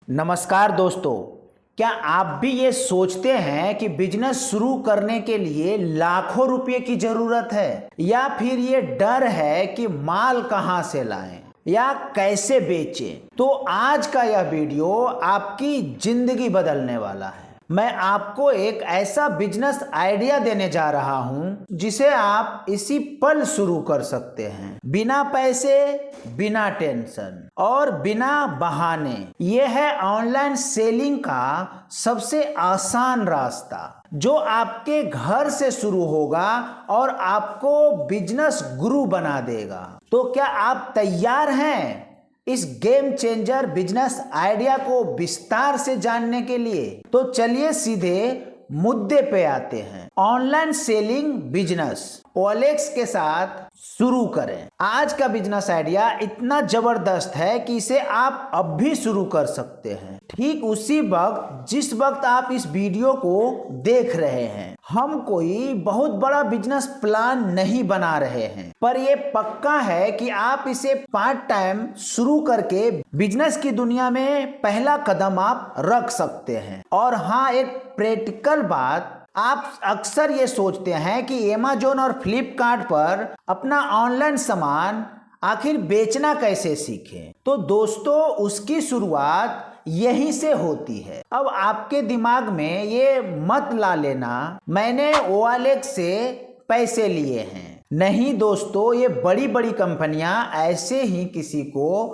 नमस्कार दोस्तों, क्या आप भी ये सोचते हैं कि बिजनेस शुरू करने के लिए लाखों रुपए की जरूरत है, या फिर ये डर है कि माल कहां से लाएं या कैसे बेचें? तो आज का यह वीडियो आपकी जिंदगी बदलने वाला है। मैं आपको एक ऐसा बिजनेस आइडिया देने जा रहा हूं जिसे आप इसी पल शुरू कर सकते हैं, बिना पैसे, बिना टेंशन और बिना बहाने। यह है ऑनलाइन सेलिंग का सबसे आसान रास्ता जो आपके घर से शुरू होगा और आपको बिजनेस गुरु बना देगा। तो क्या आप तैयार हैं इस गेम चेंजर बिजनेस आइडिया को विस्तार से जानने के लिए? तो चलिए सीधे मुद्दे पे आते हैं। ऑनलाइन सेलिंग बिजनेस OLX के साथ शुरू करें। आज का बिजनेस आइडिया इतना जबरदस्त है कि इसे आप अब भी शुरू कर सकते हैं, ठीक उसी वक्त जिस वक्त आप इस वीडियो को देख रहे हैं। हम कोई बहुत बड़ा बिजनेस प्लान नहीं बना रहे हैं, पर यह पक्का है कि आप इसे पार्ट टाइम शुरू करके बिजनेस की दुनिया में पहला कदम आप रख सकते हैं। और हाँ, एक प्रैक्टिकल बात, आप अक्सर ये सोचते हैं कि Amazon और Flipkart पर अपना ऑनलाइन सामान आखिर बेचना कैसे सीखें। तो दोस्तों, उसकी शुरुआत यहीं से होती है। अब आपके दिमाग में ये मत ला लेना मैंने OLX से पैसे लिए हैं। नहीं दोस्तों, ये बड़ी बड़ी कंपनियां ऐसे ही किसी को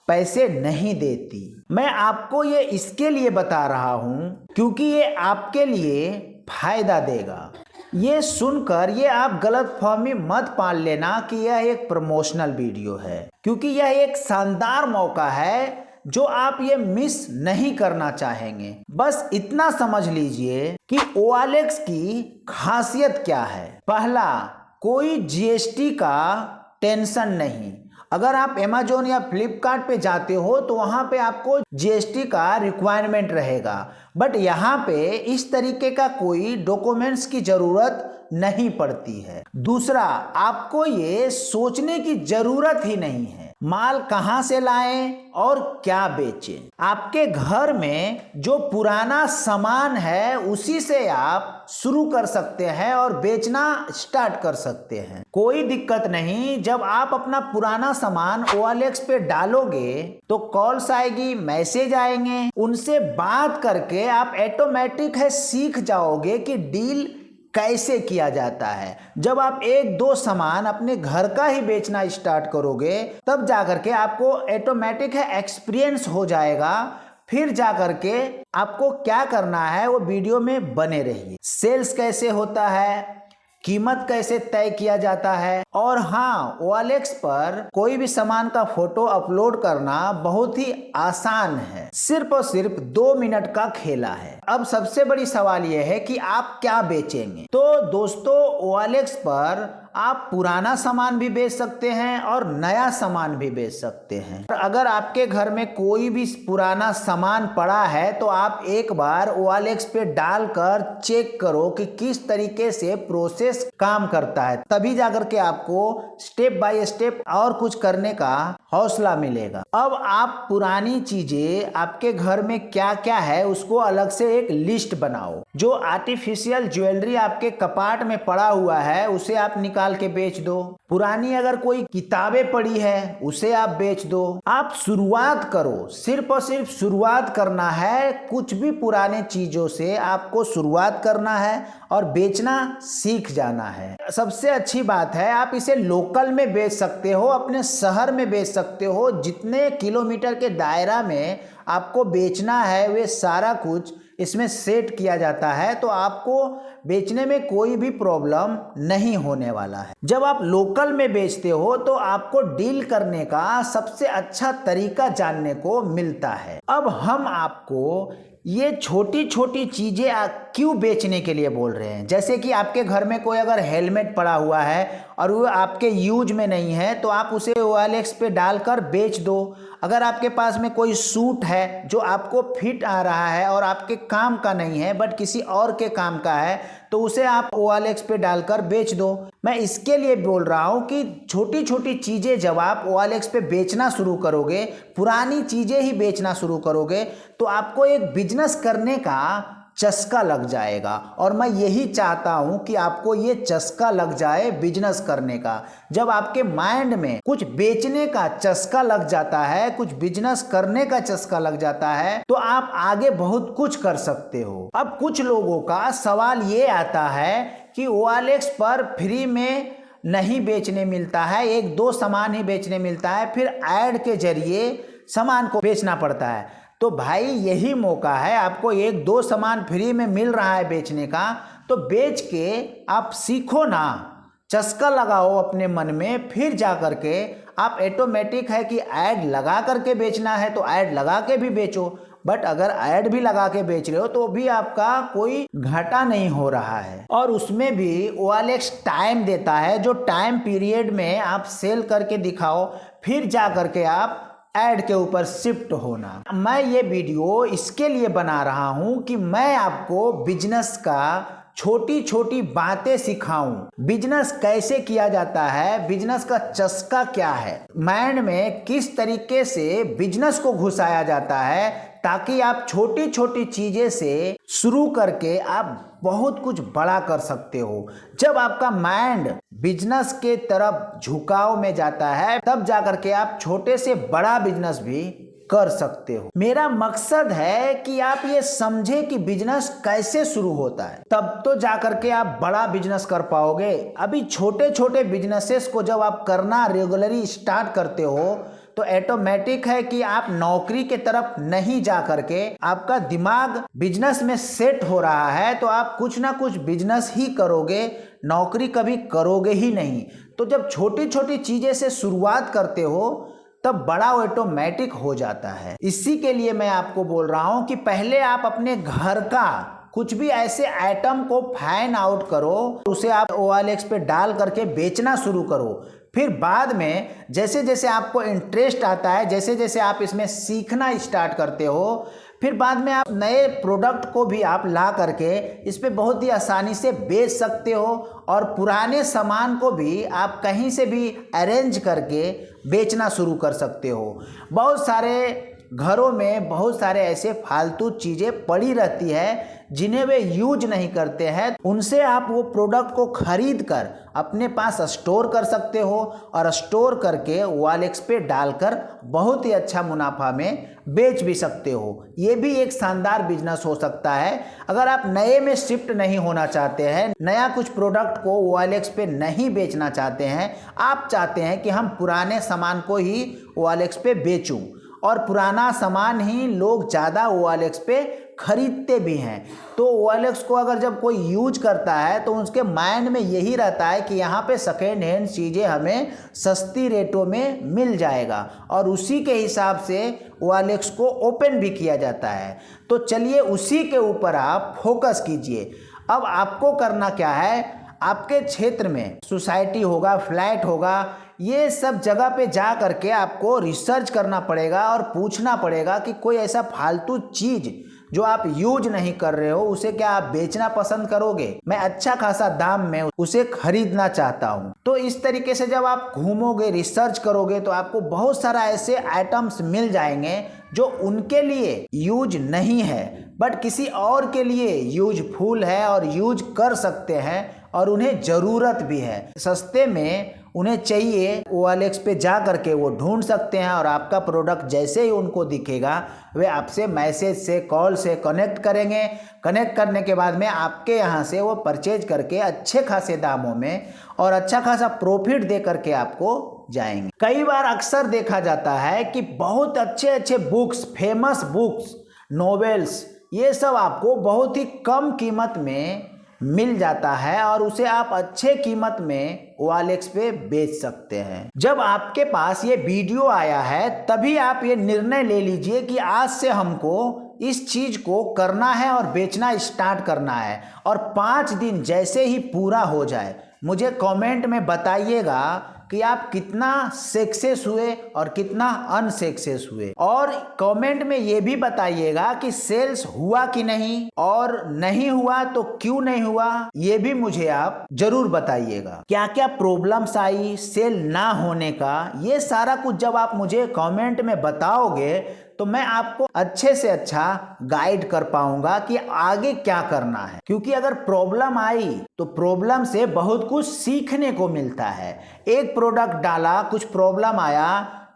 पैसे नहीं देती। मैं आपको ये इसके लिए बता रहा हूं क्योंकि ये आपके लिए फायदा देगा। ये सुनकर ये आप गलतफहमी मत पाल लेना कि यह एक प्रमोशनल वीडियो है, क्योंकि यह एक शानदार मौका है जो आप ये मिस नहीं करना चाहेंगे। बस इतना समझ लीजिए कि OLX की खासियत क्या है। पहला, कोई GST का टेंशन नहीं। अगर आप Amazon या Flipkart पे जाते हो तो वहां पे आपको GST का रिक्वायरमेंट रहेगा, बट यहाँ पे इस तरीके का कोई डॉक्यूमेंट्स की जरूरत नहीं पड़ती है। दूसरा, आपको ये सोचने की जरूरत ही नहीं है माल कहां से लाएं और क्या बेचें। आपके घर में जो पुराना सामान है उसी से आप शुरू कर सकते हैं और बेचना स्टार्ट कर सकते हैं। कोई दिक्कत नहीं। जब आप अपना पुराना सामान OLX पे डालोगे तो कॉल्स आएगी, मैसेज आएंगे, उनसे बात करके आप ऑटोमेटिक है सीख जाओगे कि डील कैसे किया जाता है। जब आप एक दो सामान अपने घर का ही बेचना स्टार्ट करोगे तब जाकर के आपको ऑटोमेटिक है एक्सपीरियंस हो जाएगा। फिर जाकर के आपको क्या करना है वो वीडियो में बने रहिए। सेल्स कैसे होता है, कीमत कैसे तय किया जाता है, और हाँ, OLX पर कोई भी सामान का फोटो अपलोड करना बहुत ही आसान है। सिर्फ और सिर्फ 2 मिनट का खेला है। अब सबसे बड़ी सवाल यह है कि आप क्या बेचेंगे। तो दोस्तों, OLX पर आप पुराना सामान भी बेच सकते हैं और नया सामान भी बेच सकते हैं। अगर आपके घर में कोई भी पुराना सामान पड़ा है तो आप एक बार OLX पे डालकर चेक करो कि किस तरीके से प्रोसेस काम करता है, तभी जाकर के आपको स्टेप बाय स्टेप और कुछ करने का हौसला मिलेगा। अब आप पुरानी चीजें आपके घर में क्या क्या है उसको अलग से एक लिस्ट बनाओ। जो आर्टिफिशियल ज्वेलरी आपके कपाट में पड़ा हुआ है उसे आप निकाल के बेच दो। पुरानी अगर कोई किताबें पड़ी है उसे आप बेच दो। आप शुरुआत करो, सिर्फ और सिर्फ शुरुआत करना है। कुछ भी पुराने चीजों से आपको शुरुआत करना है और बेचना सीख जाना है। सबसे अच्छी बात है, आप इसे लोकल में बेच सकते हो, अपने शहर में बेच सकते हो। जितने किलोमीटर के दायरा में आपको बेचना है वे सारा कुछ इसमें सेट किया जाता है, तो आपको बेचने में कोई भी प्रॉब्लम नहीं होने वाला है। जब आप लोकल में बेचते हो तो आपको डील करने का सबसे अच्छा तरीका जानने को मिलता है। अब हम आपको ये छोटी छोटी चीजें क्यों बेचने के लिए बोल रहे हैं। जैसे कि आपके घर में कोई अगर हेलमेट पड़ा हुआ है और वो आपके यूज में नहीं है तो आप उसे OLX पे डालकर बेच दो। अगर आपके पास में कोई सूट है जो आपको फिट आ रहा है और आपके काम का नहीं है बट किसी और के काम का है, तो उसे आप OLX पे डालकर बेच दो। मैं इसके लिए बोल रहा हूँ कि छोटी छोटी चीज़ें जब आप OLX पे बेचना शुरू करोगे, पुरानी चीज़ें ही बेचना शुरू करोगे, तो आपको एक बिजनेस करने का चस्का लग जाएगा। और मैं यही चाहता हूं कि आपको ये चस्का लग जाए बिजनेस करने का। जब आपके माइंड में कुछ बेचने का चस्का लग जाता है, कुछ बिजनेस करने का चस्का लग जाता है, तो आप आगे बहुत कुछ कर सकते हो। अब कुछ लोगों का सवाल ये आता है कि OLX पर फ्री में नहीं बेचने मिलता है, एक दो सामान ही बेचने मिलता है, फिर ऐड के जरिए सामान को बेचना पड़ता है। तो भाई यही मौका है, आपको एक दो सामान फ्री में मिल रहा है बेचने का, तो बेच के आप सीखो ना, चस्का लगाओ अपने मन में, फिर जा करके आप ऑटोमेटिक है कि ऐड लगा करके बेचना है तो ऐड लगा के भी बेचो। बट अगर ऐड भी लगा के बेच रहे हो तो भी आपका कोई घाटा नहीं हो रहा है। और उसमें भी OLX टाइम देता है, जो टाइम पीरियड में आप सेल करके दिखाओ, फिर जा करके आप ऐड के ऊपर शिफ्ट होना। मैं ये वीडियो इसके लिए बना रहा हूं कि मैं आपको बिजनेस का छोटी छोटी बातें सिखाऊं, बिजनेस कैसे किया जाता है, बिजनेस का चस्का क्या है, माइंड में किस तरीके से बिजनेस को घुसाया जाता है, ताकि आप छोटी छोटी चीजें से शुरू करके आप बहुत कुछ बड़ा कर सकते हो। जब आपका माइंड बिजनेस के तरफ झुकाव में जाता है, तब जाकर के आप छोटे से बड़ा बिजनेस भी कर सकते हो। मेरा मकसद है कि आप ये समझे कि बिजनेस कैसे शुरू होता है, तब तो जाकर के आप बड़ा बिजनेस कर पाओगे। अभी छोटे छोटे बिजनेसेस को जब आप करना रेगुलरली स्टार्ट करते हो, तो ऑटोमेटिक है कि आप नौकरी के तरफ नहीं जा करके, आपका दिमाग बिजनेस में सेट हो रहा है, तो आप कुछ ना कुछ बिजनेस ही करोगे, नौकरी कभी करोगे ही नहीं। तो जब छोटी छोटी चीजें से शुरुआत करते हो, तब बड़ा ऑटोमेटिक हो जाता है। इसी के लिए मैं आपको बोल रहा हूं कि पहले आप अपने घर का कुछ भी ऐसे आइटम को फाइंड आउट करो, उसे आप OLX पे डाल करके बेचना शुरू करो। फिर बाद में जैसे जैसे आपको इंटरेस्ट आता है, जैसे जैसे आप इसमें सीखना स्टार्ट करते हो, फिर बाद में आप नए प्रोडक्ट को भी आप ला करके इस पे बहुत ही आसानी से बेच सकते हो। और पुराने सामान को भी आप कहीं से भी अरेंज करके बेचना शुरू कर सकते हो। बहुत सारे घरों में बहुत सारे ऐसे फालतू चीज़ें पड़ी रहती है जिन्हें वे यूज नहीं करते हैं, उनसे आप वो प्रोडक्ट को खरीद कर अपने पास स्टोर कर सकते हो और स्टोर करके OLX पे डालकर बहुत ही अच्छा मुनाफा में बेच भी सकते हो। ये भी एक शानदार बिजनेस हो सकता है। अगर आप नए में शिफ्ट नहीं होना चाहते हैं, नया कुछ प्रोडक्ट को OLX पे नहीं बेचना चाहते हैं, आप चाहते हैं कि हम पुराने सामान को ही OLX पे बेचूं, और पुराना सामान ही लोग ज़्यादा OLX पे खरीदते भी हैं, तो OLX को अगर जब कोई यूज करता है तो उसके माइंड में यही रहता है कि यहाँ पे सेकेंड हैंड चीज़ें हमें सस्ती रेटों में मिल जाएगा, और उसी के हिसाब से OLX को ओपन भी किया जाता है। तो चलिए उसी के ऊपर आप फोकस कीजिए। अब आपको करना क्या है, आपके क्षेत्र में सोसाइटी होगा, फ्लैट होगा, ये सब जगह पे जा करके आपको रिसर्च करना पड़ेगा और पूछना पड़ेगा कि कोई ऐसा फालतू चीज़ जो आप यूज नहीं कर रहे हो, उसे क्या आप बेचना पसंद करोगे? मैं अच्छा खासा दाम में उसे खरीदना चाहता हूँ। तो इस तरीके से जब आप घूमोगे, रिसर्च करोगे, तो आपको बहुत सारा ऐसे आइटम्स मिल जाएंगे जो उनके लिए यूज नहीं है बट किसी और के लिए यूजफुल है और यूज कर सकते हैं, और उन्हें ज़रूरत भी है। सस्ते में उन्हें चाहिए, OLX पे जा करके वो ढूंढ सकते हैं, और आपका प्रोडक्ट जैसे ही उनको दिखेगा वे आपसे मैसेज से, कॉल से कनेक्ट करेंगे। कनेक्ट करने के बाद में आपके यहाँ से वो परचेज करके अच्छे खासे दामों में और अच्छा खासा प्रॉफिट दे करके आपको जाएंगे। कई बार अक्सर देखा जाता है कि बहुत अच्छे अच्छे बुक्स, फेमस बुक्स, नॉवेल्स, ये सब आपको बहुत ही कम कीमत में मिल जाता है और उसे आप अच्छे कीमत में OLX पे बेच सकते हैं। जब आपके पास ये वीडियो आया है, तभी आप ये निर्णय ले लीजिए कि आज से हमको इस चीज़ को करना है और बेचना स्टार्ट करना है। और 5 दिन जैसे ही पूरा हो जाए, मुझे कमेंट में बताइएगा कि आप कितना सक्सेस हुए और कितना अनसक्सेस हुए, और कमेंट में ये भी बताइएगा कि सेल्स हुआ कि नहीं, और नहीं हुआ तो क्यों नहीं हुआ, ये भी मुझे आप जरूर बताइएगा। क्या क्या प्रॉब्लम्स आई सेल ना होने का, ये सारा कुछ जब आप मुझे कमेंट में बताओगे तो मैं आपको अच्छे से अच्छा गाइड कर पाऊंगा कि आगे क्या करना है। क्योंकि अगर प्रॉब्लम आई तो प्रॉब्लम से बहुत कुछ सीखने को मिलता है। एक प्रोडक्ट डाला, कुछ प्रॉब्लम आया,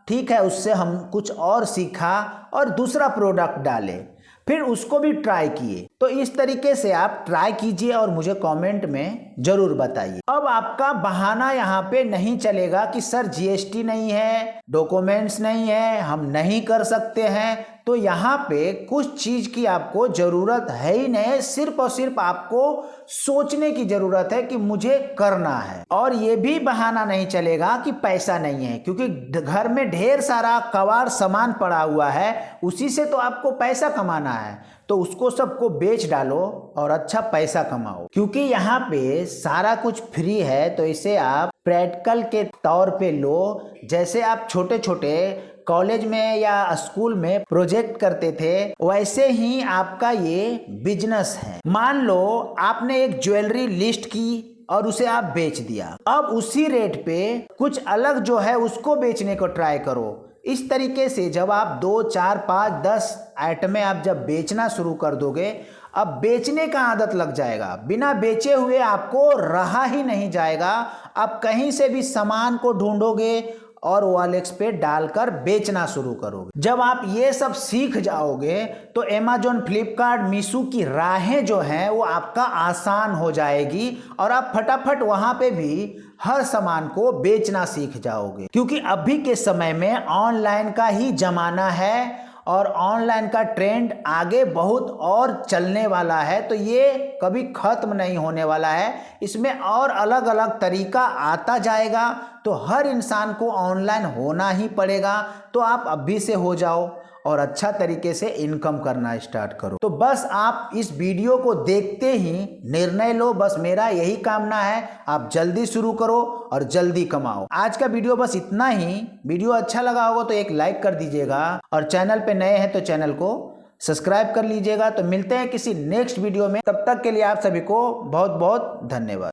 ठीक है, उससे हम कुछ और सीखा और दूसरा प्रोडक्ट डाले, फिर उसको भी ट्राई किए। तो इस तरीके से आप ट्राई कीजिए और मुझे कमेंट में जरूर बताइए। अब आपका बहाना यहाँ पे नहीं चलेगा कि सर जीएसटी नहीं है, डॉक्यूमेंट्स नहीं है, हम नहीं कर सकते हैं। तो यहाँ पे कुछ चीज की आपको जरूरत है ही नहीं, सिर्फ और सिर्फ आपको सोचने की जरूरत है कि मुझे करना है। और ये भी बहाना नहीं चलेगा कि पैसा नहीं है, क्योंकि घर में ढेर सारा कबाड़ सामान पड़ा हुआ है, उसी से तो आपको पैसा कमाना है। तो उसको सबको बेच डालो और अच्छा पैसा कमाओ, क्योंकि यहाँ पे सारा कुछ फ्री है। तो इसे आप प्रैक्टिकल के तौर पे लो। जैसे आप छोटे छोटे कॉलेज में या स्कूल में प्रोजेक्ट करते थे, वैसे ही आपका ये बिजनेस है। मान लो आपने एक ज्वेलरी लिस्ट की और उसे आप बेच दिया, अब उसी रेट पे कुछ अलग जो है उसको बेचने को ट्राई करो। इस तरीके से जब आप 2, 4, 5, 10 आइटमें आप जब बेचना शुरू कर दोगे, अब बेचने का आदत लग जाएगा। बिना बेचे हुए आपको रहा ही नहीं जाएगा। आप कहीं से भी सामान को ढूंढोगे और OLX पे डालकर बेचना शुरू करोगे। जब आप ये सब सीख जाओगे तो अमेजॉन, फ्लिपकार्ट, मीशो की राहें जो हैं वो आपका आसान हो जाएगी और आप फटाफट वहां पे भी हर सामान को बेचना सीख जाओगे। क्योंकि अभी के समय में ऑनलाइन का ही जमाना है और ऑनलाइन का ट्रेंड आगे बहुत और चलने वाला है। तो ये कभी खत्म नहीं होने वाला है, इसमें और अलग अलग तरीका आता जाएगा। तो हर इंसान को ऑनलाइन होना ही पड़ेगा। तो आप अभी से हो जाओ और अच्छा तरीके से इनकम करना स्टार्ट करो। तो बस आप इस वीडियो को देखते ही निर्णय लो, बस मेरा यही कामना है। आप जल्दी शुरू करो और जल्दी कमाओ। आज का वीडियो बस इतना ही। वीडियो अच्छा लगा होगा तो एक लाइक कर दीजिएगा और चैनल पे नए हैं तो चैनल को सब्सक्राइब कर लीजिएगा। तो मिलते हैं किसी नेक्स्ट वीडियो में, तब तक के लिए आप सभी को बहुत बहुत धन्यवाद।